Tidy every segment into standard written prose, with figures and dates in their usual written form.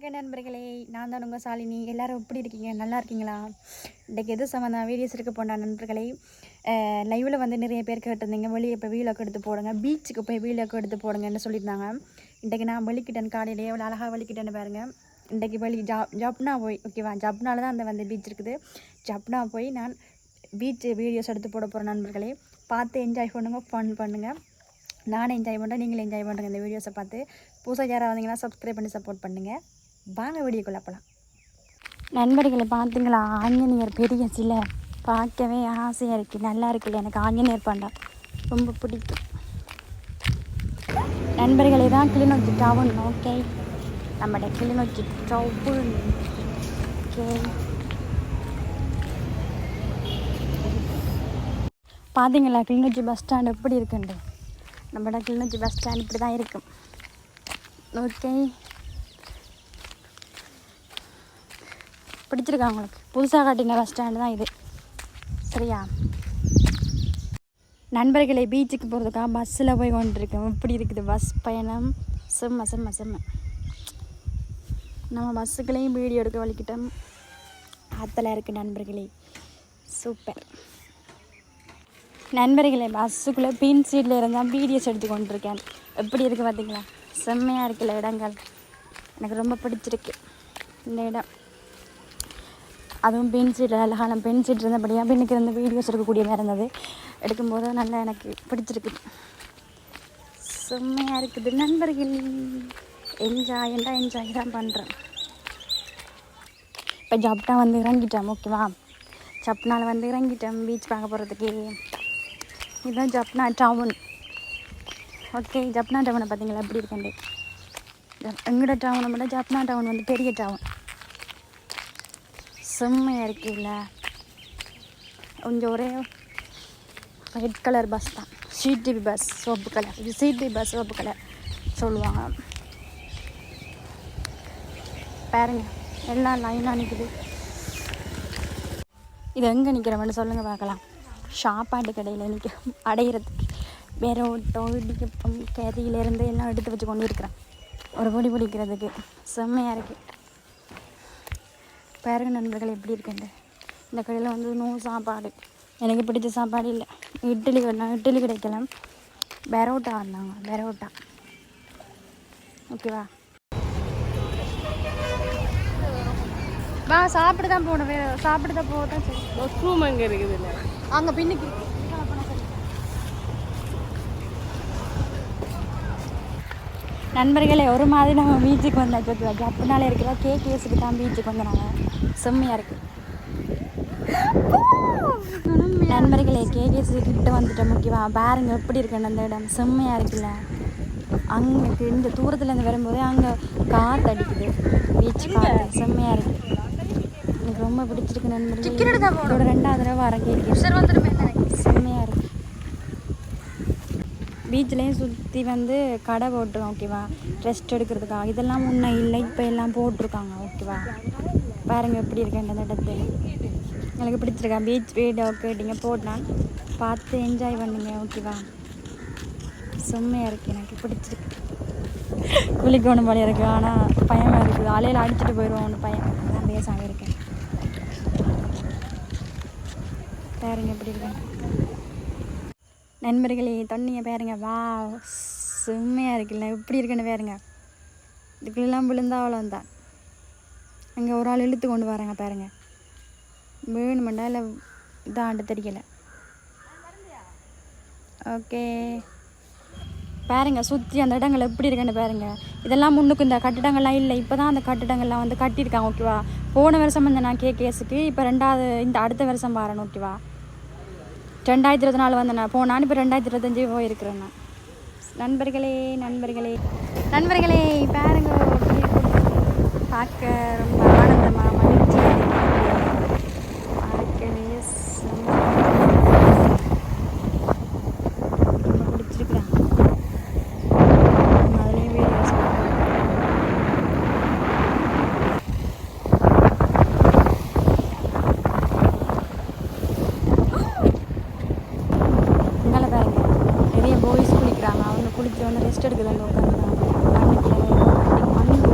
வணக்கம் நண்பர்களே, நான் தான் உங்கள் சாலினி. எல்லோரும் எப்படி இருக்கீங்க? நல்லா இருக்கீங்களா? இன்றைக்கு எது சம்மந்தம் வீடியோஸ் இருக்க போன நண்பர்களே, லைவில் வந்து நிறைய பேர் கேட்டிருந்தீங்க, வெளியே இப்போ வீலோக்கு எடுத்து போடுங்க, பீச்சுக்கு போய் வீலோக்கு எடுத்து போடுங்கன்னு சொல்லியிருந்தாங்க. இன்றைக்கு நான் வெளிக்கிட்டேன், காலையிலேயே எவ்வளோ அழகாக வெளிக்கிட்டேன்னு பாருங்கள். இன்றைக்கு ஜப்னா போய் ஓகேவா, ஜப்னால தான் அந்த வந்து பீச் இருக்குது. ஜப்னா போய் நான் பீச் வீடியோஸ் எடுத்து போட போகிறேன் நண்பர்களே. பார்த்து என்ஜாய் பண்ணுங்க, ஃபன் பண்ணுங்கள். நானும் என்ஜாய் பண்ணுறேன், நீங்களும் என்ஜாய் பண்ணுறேங்க இந்த வீடியோஸை பார்த்து. புதுசாக யாராவது வந்தீங்கன்னா சப்ஸ்கிரைப் பண்ணி சப்போர்ட் பண்ணுங்கள். வாங்க வீடியோக்குள்ளே போகலாம். நண்பர்களை பார்த்தீங்களா, ஆஞ்சநேயர் பெரிய சிலை பார்க்கவே ஆசையாக இருக்குது, நல்லா இருக்குல்ல. எனக்கு ஆஞ்சநேயர் பாண்டா ரொம்ப பிடிக்கும். நண்பர்களே தான் கிளிநொச்சி டவுன். ஓகே, நம்மளோட கிளிநொச்சி டவுன். ஓகே, பார்த்தீங்களா கிளிநொச்சி பஸ் ஸ்டாண்ட் எப்படி இருக்குண்டு. நம்மளோட கிளிநொச்சி பஸ் ஸ்டாண்ட் இப்படி தான் இருக்கும். ஓகே, பிடிச்சிருக்கா உங்களுக்கு? புதுசாக காட்டின பஸ் ஸ்டாண்டு தான் இது, சரியா? நண்பர்களை பீச்சுக்கு போகிறதுக்காக பஸ்ஸில் போய் கொண்டிருக்கோம். இப்படி இருக்குது பஸ் பயணம், செம்ம செம்ம செம்ம. நம்ம பஸ்ஸுக்களையும் வீடியோ எடுக்க வலிக்கிட்டோம். ஆற்றலாக இருக்குது நண்பர்களே, சூப்பர். நண்பர்களே, பஸ்ஸுக்குள்ளே பின் சீட்டில் இருந்தால் வீடியோஸ் எடுத்து கொண்டிருக்கேன். எப்படி இருக்குது பார்த்தீங்களா? செம்மையாக இருக்குல்ல இடங்கள். எனக்கு ரொம்ப பிடிச்சிருக்கு இந்த இடம். அதுவும் பென் சீட்டில் அழகான பென் சீட் இருந்தபடியாக பெண்ணுக்கு இருந்த வீடியோஸ் எடுக்கக்கூடிய மாதிரி இருந்தது. எடுக்கும்போது நல்லா எனக்கு பிடிச்சிருக்கு, செம்மையாக இருக்குது நண்பர்கள். என்ஜாய் தான் பண்ணுறேன். இப்போ ஜப்னா வந்து இறங்கிட்டோம், ஓகேவா? ஜப்னாவில் வந்து இறங்கிட்டோம் பீச் பார்க்க போகிறதுக்கு. இதுதான் ஜப்னா டவுன். ஓகே, ஜப்னா டவுனை பார்த்தீங்களா எப்படி இருக்கேன்? எங்களோட டவுனை மட்டும் ஜப்னா டவுன் வந்து பெரிய டவுன், செம்மையாக இருக்குல்ல. கொஞ்சம் ஒரே ரெட் கலர் பஸ் தான், சிடிவி பஸ் சோப்பு கலர். இது சிடிவி பஸ் சோப்பு கலர் சொல்லுவாங்க. பாருங்க, எல்லாம் லைனாக நிற்குது. இது எங்கே நிற்கிறவன்னு சொல்லுங்கள் பார்க்கலாம். சாப்பாட்டு கடையில் நிற்கிறோம், அடையிறதுக்கு. வேற இடிக்கப்பம் கறியிலேருந்து எல்லாம் எடுத்து வச்சு கொண்டு இருக்கிறேன் ஒரு பொடி பிடிக்கிறதுக்கு. செம்மையாக இருக்குது பாருங்க நண்பர்கள் எப்படி இருக்குண்டு. இந்த கடையில் வந்து சாப்பாடு எனக்கு பிடிச்ச சாப்பாடு இல்லை. இட்லி கிடைக்கல. பரோட்டா வந்தாங்க, பரோட்டா. ஓகேவா, வா சாப்பிட்டு தான் போகணும். வேறு சாப்பிட்டு தான் போக தான். சரி, ரூம் அங்கே இருக்குது இல்லை, அங்கே பின்னுக்கு. நண்பர்களே, ஒரு மாதிரி நம்ம பீச்சுக்கு வந்தாச்சு. ஓகேவா, ஜப்புனால இருக்கிற கேகேஸுக்கு தான் பீச்சுக்கு வந்தாங்க. செம்மையாக இருக்குது நண்பர்களே. கேகேஸு கிட்ட வந்துட்டோம், ஓகேவா? பாருங்க எப்படி இருக்குன்னு அந்த இடம், செம்மையாக இருக்குல்ல. அங்கே இந்த தூரத்துலேருந்து வரும்போதே அங்கே காற்று அடிக்குது, பீச் காற்று செம்மையாக இருக்குது. எனக்கு ரொம்ப பிடிச்சிருக்கு நண்பர்களே. இதோட 2வது தடவை வரேன் கேகேஸ், செம்மையாக இருக்குது. பீச்லேயும் சுற்றி வந்து கடை போட்டுருக்கோம், ஓகேவா? ரெஸ்ட் எடுக்கிறதுக்காக. இதெல்லாம் முன்னே இல்லை, இப்போ எல்லாம் போட்டிருக்காங்க, ஓகேவா? பாருங்கள் எப்படி இருக்கேன் அந்த இடத்துல. எனக்கு பிடிச்சிருக்கா பீச் வீடியோ கேட்டிங்க போட்டான், பார்த்து என்ஜாய் பண்ணுங்க, ஓகேவா? செம்மையாக இருக்குது, எனக்கு பிடிச்சிருக்கு. குளிக்கணும் போல இருக்குது, ஆனால் பயமாக இருக்குது. அலையில் அடிச்சுட்டு போயிடுவோம்னு பயம். நான் பேசாமல் இருக்கேன். பாருங்க எப்படி இருக்கேன் நண்பர்களே. தண்ணியை பாருங்க, வா செம்மையாக இருக்குல்ல. எப்படி இருக்குன்னு பாருங்க. இதுக்குள்ளெல்லாம் விழுந்தா அவ்வளோந்தான். அங்கே ஒரு ஆள் இழுத்து கொண்டு வராங்க பாருங்க. வேணுமெண்டா இல்லை இதாண்டு தெரியலை. ஓகே, பாருங்க சுற்றி அந்த இடங்கள் எப்படி இருக்குன்னு பாருங்க. இதெல்லாம் முன்னுக்கு இந்த கட்டிடங்கள்லாம் இல்லை, இப்போ தான் அந்த கட்டிடங்கள்லாம் வந்து கட்டியிருக்காங்க, ஓகேவா? போன வருஷம் வந்து நான் கேகேஸுக்கு, இப்போ 2வது இந்த அடுத்த வருஷம் பாருன்னு, ஓகேவா? 2024 வந்தேன் நான் போனான், இப்போ 2025 போயிருக்கிறேன் நான். நண்பர்களே பாருங்க, பார்க்க ரொம்ப ஆனந்தமாக மகிழ்ச்சியாக பார்க்கவே ரொம்ப பிடிச்சிருக்கிறேன். அதுலேயும் வீடியோஸ் இங்கே பாருங்க. நிறைய பாய்ஸ் குளிக்கிறாங்க, அவங்க குளிச்சுட்டு வந்து ரெஸ்ட் எடுக்குது. அந்த உட்காந்து மண்ணுக்குள்ள மண்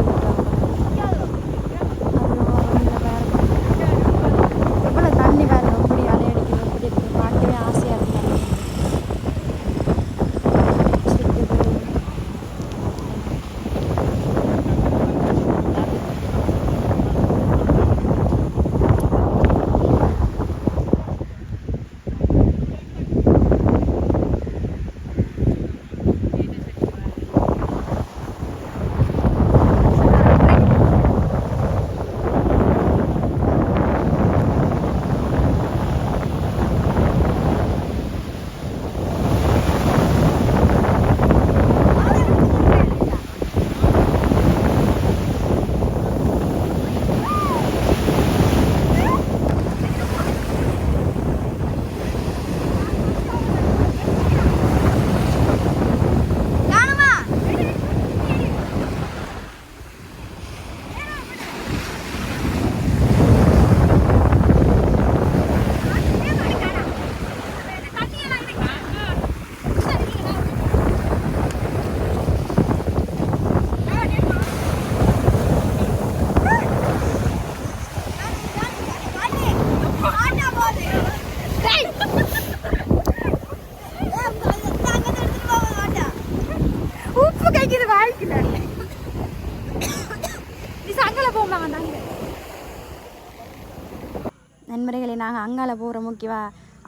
நண்பர்களே நாங்கள் அங்கால போகிறோம் ஓகேவா.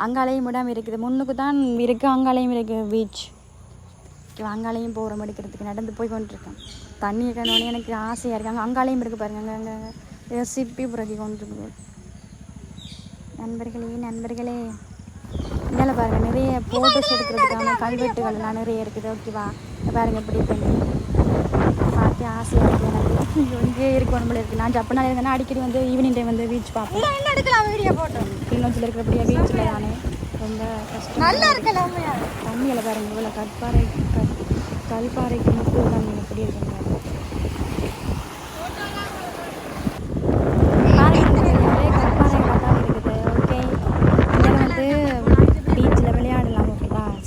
அங்காலையும் இடம் இருக்குது, முன்னுக்கு தான் இருக்குது, அங்காலையும் இருக்குது பீச் ஓகேவா. அங்காலையும் போகிறோம் எடுக்கிறதுக்கு, நடந்து போய் கொண்டிருக்கேன். தண்ணி கண்ணோடனே எனக்கு ஆசையாக இருக்குது. அங்கே அங்காலையும் இருக்குது பாருங்க, அங்கே சிப்பி புறக்கி கொண்டிருக்கு. நண்பர்களே இந்தால பாருங்கள் நிறைய ஃபோட்டோஸ் எடுக்கிறதுக்கான கல்வெட்டுகள்லாம் நிறைய இருக்குது ஓகேவா. பாருங்கள் எப்படி பண்ணி பார்த்து ஆசையாக இருக்குது எனக்கு. இங்கே இருக்கணும் போல இருக்குது. நான் ஜப்பனால் இருந்தேன்னா அடிக்கடி வந்து ஈவினிங் டைம் வந்து பீச் பார்ப்பேன். என்ன எடுக்கலாம் வீடியோ போட்டோம் கிளிநொச்சியில் இருக்கிறபடியா பீச்சில் நானே ரொம்ப கஷ்டம். நல்லா இருக்கலாம் கம்மியில் பாருங்கள் இவ்வளோ கல்பாறைக்கு மட்டும் தான் எப்படி இருக்குங்க.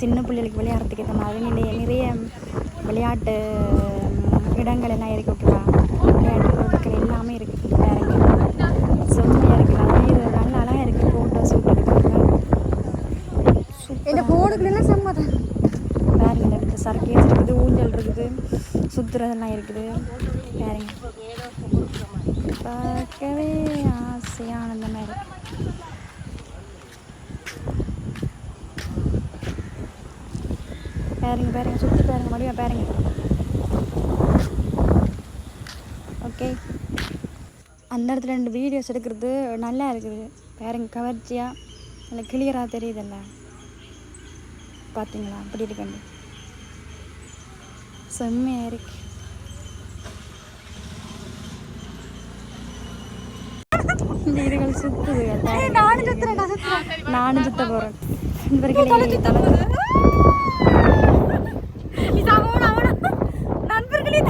சின்ன பிள்ளைகளுக்கு விளையாடுறதுக்கு ஏற்ற மாதிரி நிறைய விளையாட்டு இடங்கள் எல்லாம் இருக்குது ஓகேவா. விளையாட்டு பொருட்கள் எல்லாமே இருக்குது பாருங்க, செம்மையாக இருக்குது. அதே இது நல்ல அழகாக இருக்குது. ஃபோட்டோ ஷூட் எடுக்கிறாங்க. இந்த போர்டுகளெல்லாம் செம்ம தான் பாருங்க. இந்த இடத்துல சர்க்கேஸ் இருக்குது, ஊஞ்சல் இருக்குது, சுற்றுறதெல்லாம் இருக்குது பாருங்க. பார்க்கவே ஆசையாக ஆனந்தமாக இருக்குது. பாருங்க சுற்றி பாருங்க மறுபடியும் பாருங்க. ஓகே அந்த இடத்துல 2 வீடியோஸ் எடுக்கிறது நல்லா இருக்குது பாருங்க. கவர்ச்சியாக நல்லா கிளியராக தெரியுதுல்ல, பார்த்தீங்களா அப்படி இருக்கண்டு செம்மையாக இருக்கு. வீடுகள் சுற்றுது, நானும் சுத்த போகிறேன். நண்பர்களே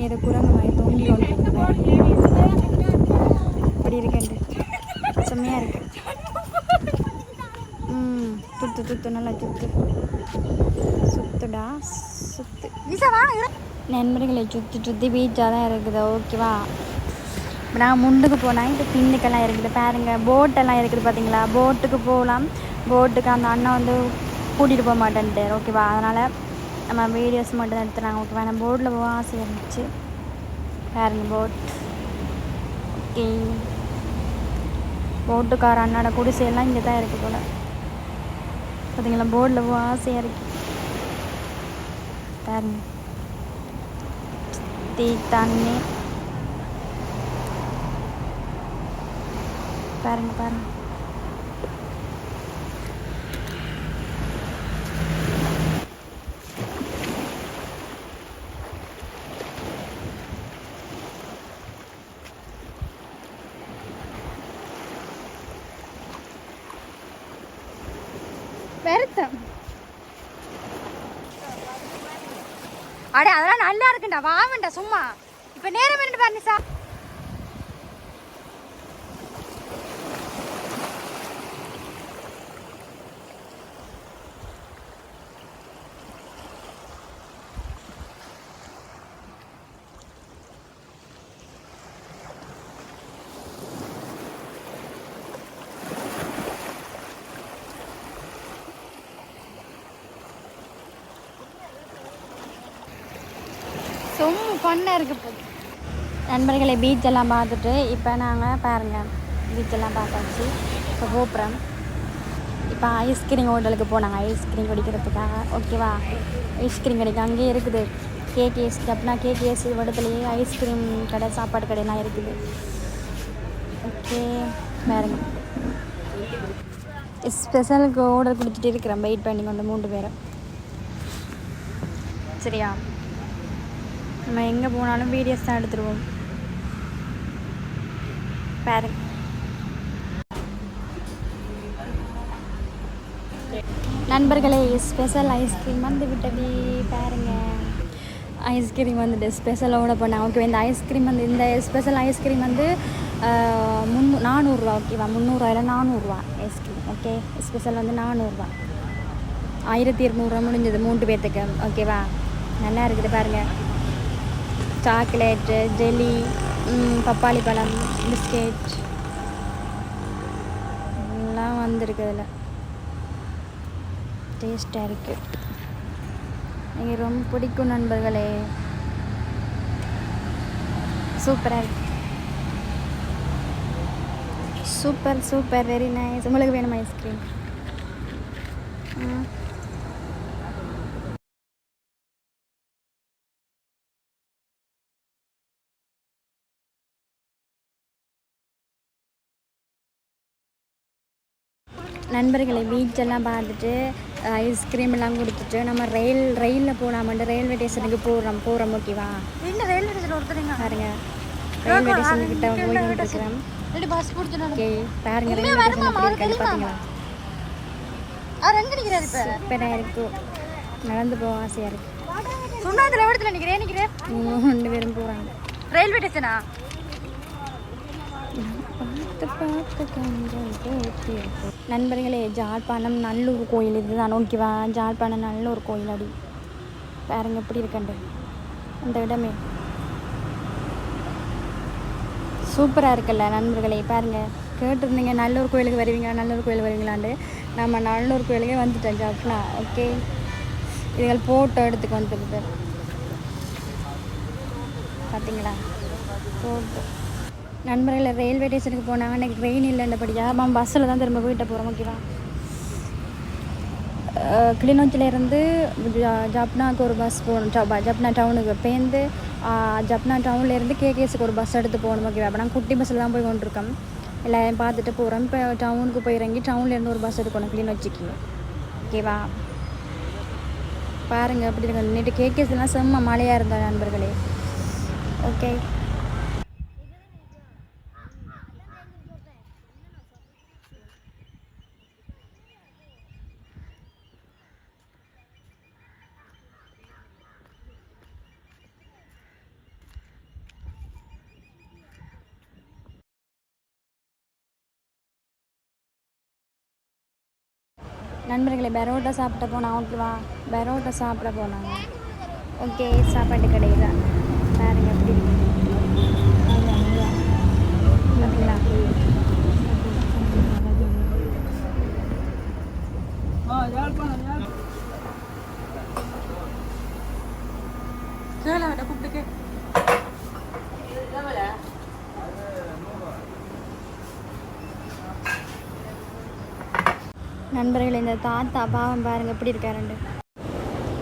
ஏதோ குரங்கு மாதிரி தோண்டி அப்படி இருக்கண்டு செம்மையாக இருக்கு. சுத்து நல்லா சுத்துடா சுத்து. நண்பர்களை சுற்றி பீச்சாக தான் இருக்குது ஓகேவா. நான் முன்னுக்கு போனால் இப்போ பின்னுக்கெல்லாம் இருக்குது பாருங்கள். போட்டெல்லாம் இருக்குது பார்த்தீங்களா. போட்டுக்கு போகலாம். போட்டுக்கு அந்த அண்ணன் வந்து கூட்டிகிட்டு போக மாட்டேன்ட்டு ஓகேவா. அதனால் நம்ம வீடியோஸ் மட்டும் தான் எடுத்துகிறாங்க ஓகேவா. நம்ம போட்டில் போக ஆசை இருந்துச்சு பாருங்க. Boat okay. போட்டுக்கார அண்ணாட குடிசையெல்லாம் இங்கே தான் இருக்குது போல் பார்த்தீங்களா. போட்டில் போக ஆசையாக இருக்குது பாருங்க. தண்ணி பாருங்க. அடே அதெல்லாம் நல்லா இருக்குண்டா, வாங்கண்டா சும்மா. இப்போ நேரம் என்ன பாருங்க சார். ரொம்ப ஃபன்னாக இருக்குது போது. நண்பர்களை பீச்செல்லாம் பார்த்துட்டு இப்போ நாங்கள் பாருங்கள் பீச்செல்லாம் பார்த்தாச்சு. இப்போ போப்புறோம். இப்போ ஐஸ்கிரீம் ஹோட்டலுக்கு போனாங்க ஐஸ்கிரீம் குடிக்கிறதுக்காக ஓகேவா. ஐஸ்கிரீம் கிடைக்கும் அங்கேயே இருக்குது. கேகேஎஸ் அப்படின்னா கேகேஎஸ் இடத்துலையே ஐஸ்கிரீம் கடை சாப்பாடு கடையெல்லாம் இருக்குது ஓகே. பாருங்க ஸ்பெஷலுக்கு ஆர்டர் கொடுத்துட்டு இருக்கிறேன். வெயிட் பண்ணி கொண்டு 3 பேரும் சரியா. நம்ம எங்கே போனாலும் வீடியோஸ் தான் எடுத்துருவோம் பாருங்க. நண்பர்களே ஸ்பெஷல் ஐஸ்கிரீம் வந்து விட்டது பாருங்க. ஐஸ்கிரீம் வந்துட்டு ஸ்பெஷல் ஆர்டர் பண்ணாங்க ஓகே. இந்த ஐஸ்கிரீம் வந்து இந்த ஸ்பெஷல் ஐஸ்கிரீம் வந்து 400 ஓகேவா. 300 இல்லை 400 ஐஸ்கிரீம் ஓகே. ஸ்பெஷல் வந்து 400 1200 முடிஞ்சது 3 பேர்த்துக்கு ஓகேவா. நல்லா இருக்குது பாருங்கள். சாக்லேட்டு ஜெல்லி பப்பாளி பழம் பிஸ்கெட் எல்லாம் வந்துருக்கு. அதில் டேஸ்ட்டாக இருக்குது. எனக்கு ரொம்ப பிடிக்கும் நண்பர்களே. சூப்பராக இருக்கு. Super super very nice. உங்களுக்கு வேணுமா ஐஸ்கிரீம்? நண்பர்களை பீச்செல்லாம் பார்த்துட்டு ஐஸ்கிரீம் எல்லாம் கொடுத்துட்டு நம்ம ரயிலில் போகலாமன்ட்டு ரயில்வே ஸ்டேஷனுக்கு போகிறோம் ஓகேவா? என்ன ரயில்வே ஸ்டேஷன் ஒருத்தருங்க பாருங்க, ரயில்வே ஸ்டேஷன் கிட்ட போயிட்டு இருக்கிறோம். ஓகே பாருங்க, ரயில்வே ஸ்டேஷன் பார்த்தீங்களா? சூப்பராக இருக்கும். நடந்து போக ஆசையாக இருக்கு. ரெண்டு பேரும் போகிறாங்க. ரயில்வே ஸ்டேஷனா? நண்பர்களே, ஜாழ்ப்பாணம் நல்லூர் கோயில் இதுதான் ஓகேவா? ஜாழ்ப்பாணம் நல்லூர் கோயில் அடி பாருங்க எப்படி இருக்கண்டு இந்த இடமே சூப்பராக இருக்குல்ல நண்பர்களே? பாருங்கள், கேட்டுருந்தீங்க நல்லூர் கோயிலுக்கு வருவீங்களாண்டு. நம்ம நல்லூர் கோயிலுக்கே வந்துட்டோம் ஜாப்னா. ஓகே, இதுகள் ஃபோட்டோ எடுத்துக்கு வந்துருக்கு பார்த்தீங்களா? ஃபோட்டோ நண்பர்களை ரயில்வே ஸ்டேஷனுக்கு போனாங்க. அன்றைக்கி ட்ரெயின் இல்லைன்றபடியாக நம்ம பஸ்ஸில் தான் திரும்ப வீட்டை போகிறோம் ஓகேவா? கிளிநொச்சியிலேருந்து ஜப்னாவுக்கு ஒரு பஸ் போகணும். ஜப்னா டவுனுக்கு பேருந்து ஜப்னா டவுன்லேருந்து கேகேஸுக்கு ஒரு பஸ் எடுத்து போகணும் ஓகேவா? அப்போ நாங்கள் குட்டி பஸ்ஸில் தான் போய் கொண்டிருக்கோம். எல்லாம் பார்த்துட்டு போகிறோம். இப்போ டவுனுக்கு போய் இறங்கி டவுன்லேருந்து ஒரு பஸ் எடுக்கணும் கிளிநொச்சிக்கு ஓகேவா? பாருங்கள் அப்படி இருக்கு. நேற்று கேகேஸ்லாம் செம்ம மழையாக இருந்தால் நண்பர்களே. ஓகே, நண்பர்களே பரோட்டா சாப்பிட போனால் ஓகேவா? பரோட்டா சாப்பிட போனாங்க. ஓகே, சாப்பாட்டு கடை தான் பாருங்க எப்படி பார்த்தீங்களா? கூப்பிட்டு நண்பர்களே, இந்த தாத்தா பாவம் பாருங்கள் எப்படி இருக்காருண்டு.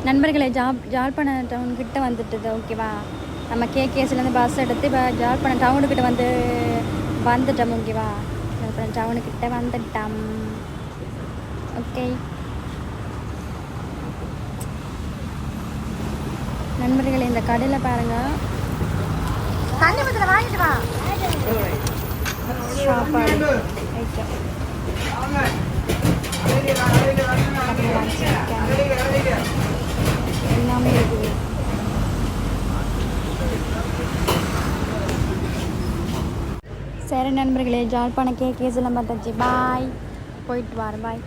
நண்பர்களே, ஜாழ்ப்பாணம் டவுன் கிட்ட வந்துட்டுது ஓகேவா? நம்ம கேகேஸ்லேருந்து பஸ் எடுத்து இப்போ ஜாழ்ப்பாணம் டவுனுக்கிட்ட வந்துட்டோம் ஓகேவா? ஜாழ்ப்பாணம் டவுனுக்கிட்ட வந்துட்டோம். ஓகே நண்பர்களே, இந்த கடையில் பாருங்கள் சாப்பாடு எல்லாமே இருக்குது. சரி நண்பர்களே, ஜாழ்ப்பாணம் கேகேஸ் எல்லாம் பார்த்தாச்சு. பாய், போயிட்டு வரேன். பாய்.